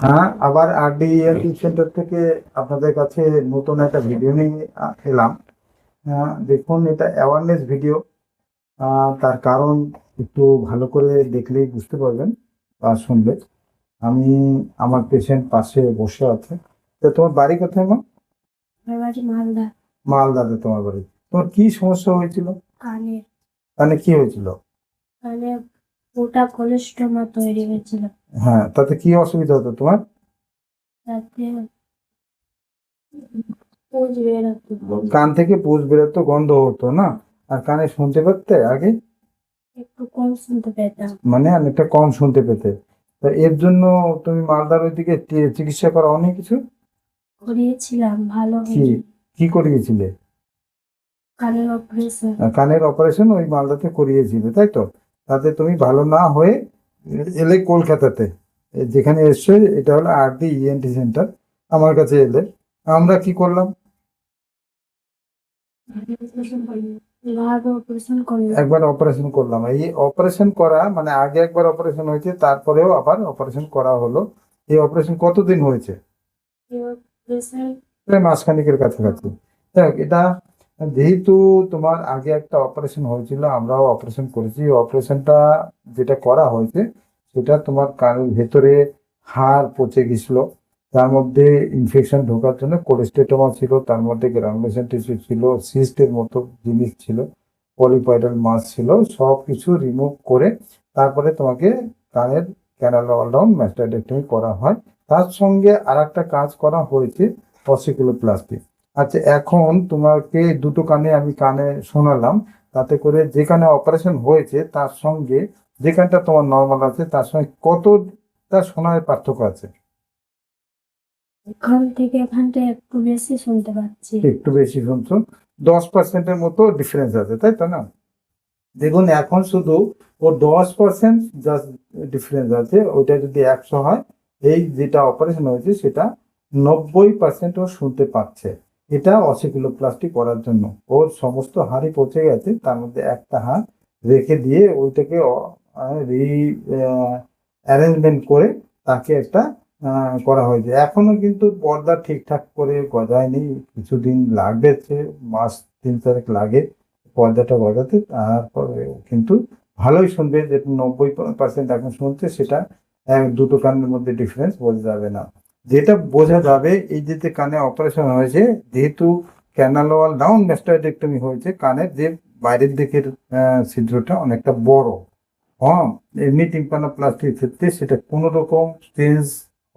হ্যাঁ, আবার আরডিএলটি সেন্টার থেকে আপনাদের কাছে নতুন একটা ভিডিও নিয়ে এলাম। দেখুন, এটা অ্যাওয়ারনেস ভিডিও। তার কারণ একটু ভালো করে দেখলেই বুঝতে পারবেন বা শুনবে। আমি আমার পেশেন্ট পাশে বসে আছে। তো তোমার বাড়ি কোথায় মা? আমার বাড়ি মালদা। মালদাতে তোমার বাড়ি। তোমার কি সমস্যা হয়েছিল? কানের মানে কি হয়েছিল? কানে ওটা কোলেস্টোমা তৈরি হয়েছিল। হ্যাঁ, তাতে কি অসুবিধা হতো তোমার? তাতে পুঁজ বের হতো। কান থেকে পুষ বেরোতো, গন্ধ হতো না? আর কানে শুনতে পেতে আগে? একটু কম শুনতে পেতাম। মানে অনেকটা কম শুনতে পেতে। তা এর জন্য তুমি মালদার ওইদিকে চিকিৎসা করা অনেক কিছু? করিয়েছিলাম, ভালো কি হয়নি। কি করিয়েছিলে? কানের অপারেশন। কানের অপারেশন ওই মালদাতে করিয়েছিলে, তাই তো? তাতে তুমি ভালো না হয়ে এলে কলকাতাতে। যেখানে এসছো, এটা হলো আরডি ইএনটি সেন্টার। আমার কাছে এলে আমরা কি করলাম? অপারেশন করলাম। একবার অপারেশন করলাম। এই অপারেশন করা মানে আগে একবার অপারেশন হয়েছে, তারপরেও আবার অপারেশন করা হলো। এই অপারেশন কতদিন হয়েছে? অপারেশন প্রায় মাসখানেকের কাছাকাছি। দেখ, এটা যেহেতু তোমার আগে একটা অপারেশন হয়েছিল, আমরাও অপারেশন করেছি। অপারেশনটা যেটা করা হয়েছে, সেটা তোমার কানের ভেতরে হাড় পচে গেছিল। তার মধ্যে ইনফেকশন ঢোকার জন্য কোলেস্টেটমা ছিল, তার মধ্যে গ্রানুলেশন টিস্যু ছিল, সিস্টের মতো জিনিস ছিল, পলিপয়েডাল মাস ছিল। সব কিছু রিমুভ করে তারপরে তোমাকে কানের ক্যানাল অলডাউন ম্যাস্টাইডেক্টমি করা হয়। তার সঙ্গে আর একটা কাজ করা হয়েছে, অসিকুলোপ্লাস্টি। আচ্ছা, এখন তোমাকে দুটো কানে আমি কানে শোনালাম। তাতে করে যেখানে অপারেশন হয়েছে তার সঙ্গে যেখানটা তোমার নর্মাল আছে তার সঙ্গে কতটা শোনার পার্থক্য আছে? এখান থেকে এখানটা একটু বেশি শুনতে পাচ্ছি। একটু বেশি শুনছো? 10%-এর মতো ডিফারেন্স আছে, তাই তো না? দেখুন, এখন শুধু ও 10% জাস্ট ডিফারেন্স আছে। ওইটা যদি 100 হয়, এই যেটা অপারেশন হয়েছে সেটা 90% ও শুনতে পাচ্ছে। এটা অসিকুলোপ্লাস্টি করার জন্য ওর সমস্ত হাড়ই পচে গেছে, তার মধ্যে একটা হাড় রেখে দিয়ে ওইটাকে রি অ্যারেঞ্জমেন্ট করে তাকে একটা করা হয়েছে। এখনো কিন্তু পর্দা ঠিকঠাক করে গজায়নি, কিছুদিন লাগবে, মাস 3-4 লাগে পর্দাটা গজাতে। তারপরে কিন্তু ভালোই শুনবে। যে 90% এখন শুনছে, সেটা দুটো কানের মধ্যে ডিফারেন্স বোঝা যাবে না। যেটা বোঝা যাবে, এই যে কানে অপারেশন হয়েছে, যেহেতু ক্যানাল ওয়াল ডাউন ম্যাস্টাইডেক্টমি হয়েছে, কানের যে বাইরের দিকের ছিদ্রটা অনেকটা বড়। হ্যাঁ, এমনি টিম্পানোপ্লাস্টির ক্ষেত্রে সেটা কোনো রকম চেঞ্জ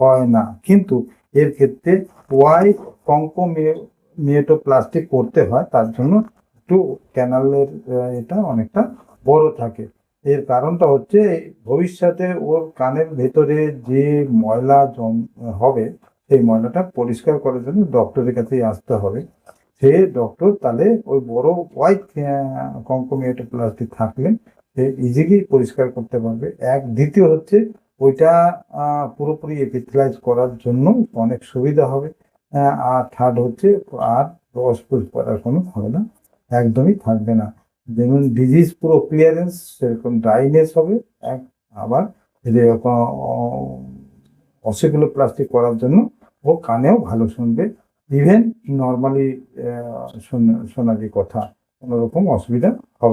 হয় না, কিন্তু এর ক্ষেত্রে ওয়াই কঙ্কোমিয়েটোপ্লাস্টি করতে হয়। তার জন্য একটু ক্যানালের এটা অনেকটা বড় থাকে। এর কারণটা হচ্ছে ভবিষ্যতে ওর কানের ভেতরে যে ময়লা হবে, সেই ময়লাটা পরিষ্কার করার জন্য ডক্টরের কাছেই আসতে হবে। সে ডক্টর তাহলে ওই বড় ওয়াই কঙ্কোমিয়েটোপ্লাস্টি থাকলে সে ইজিলি পরিষ্কার করতে পারবে। দ্বিতীয় হচ্ছে ওইটা পুরোপুরি এপিথেলাইজ করার জন্য অনেক সুবিধা হবে। আর থার্ড হচ্ছে আর রস ফুস করার কোনো হবে না, একদমই থাকবে না। যেমন ডিজিজ পুরো ক্লিয়ারেন্স, সেরকম ড্রাইনেস হবে। এক আবার অসিকুলোপ্লাস্টি করার জন্য ও কানেও ভালো শুনবে। ইভেন নর্মালি শোনারই কথা, কোনো রকম অসুবিধা হবে